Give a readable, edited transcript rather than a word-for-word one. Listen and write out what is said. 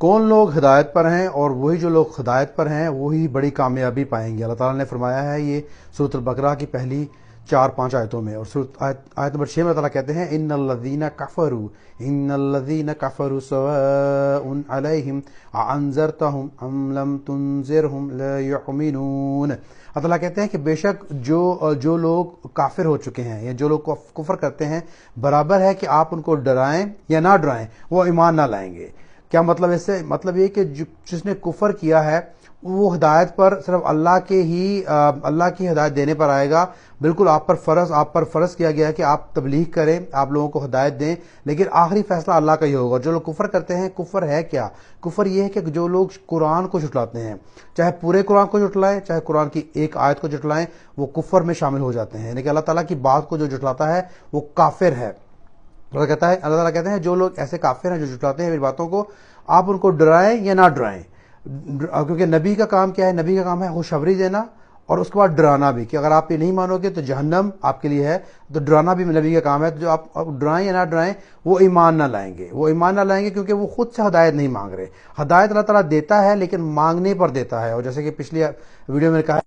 کون لوگ ہدایت پر ہیں، اور وہی جو لوگ ہدایت پر ہیں وہی بڑی کامیابی پائیں گے۔ اللہ تعالیٰ نے فرمایا ہے یہ سورۃ البقرہ کی پہلی 4-5 آیتوں میں، اور آیت نمبر 6 میں اللہ تعالیٰ کہتے ہیں ان الذین کفروا سواء علیہم اانذرتہم ام لم تنذرہم لا یؤمنون۔ اللہ تعالیٰ کہتے ہیں کہ بے شک جو لوگ کافر ہو چکے ہیں یا جو لوگ کفر کرتے ہیں، برابر ہے کہ آپ ان کو ڈرائیں یا نہ ڈرائیں، وہ ایمان نہ لائیں گے۔ کیا مطلب اس سے؟ مطلب یہ کہ جس نے کفر کیا ہے وہ ہدایت پر صرف اللہ کی ہدایت دینے پر آئے گا۔ بالکل آپ پر فرض کیا گیا ہے کہ آپ تبلیغ کریں، آپ لوگوں کو ہدایت دیں، لیکن آخری فیصلہ اللہ کا ہی ہوگا۔ جو لوگ کفر کرتے ہیں، کفر ہے کیا؟ کفر یہ ہے کہ جو لوگ قرآن کو جھٹلاتے ہیں، چاہے پورے قرآن کو جھٹلائیں، چاہے قرآن کی ایک آیت کو جھٹلائیں، وہ کفر میں شامل ہو جاتے ہیں۔ یعنی کہ اللہ تعالیٰ کی بات کو جو جھٹلاتا ہے وہ کافر ہے۔ اللہ تعالیٰ کہتے ہیں جو لوگ ایسے کافر ہیں جو جھٹلاتے ہیں میری باتوں کو، آپ ان کو ڈرائیں یا نہ ڈرائیں، کیونکہ نبی کا کام کیا ہے؟ نبی کا کام ہے خوشخبری دینا اور اس کے بعد ڈرانا بھی، کہ اگر آپ یہ نہیں مانو گے تو جہنم آپ کے لیے ہے، تو ڈرانا بھی نبی کا کام ہے۔ تو جو آپ ڈرائیں یا نہ ڈرائیں، وہ ایمان نہ لائیں گے، کیونکہ وہ خود سے ہدایت نہیں مانگ رہے۔ ہدایت اللہ تعالیٰ دیتا ہے لیکن مانگنے پر دیتا ہے، اور جیسے کہ پچھلی ویڈیو میں نے کہا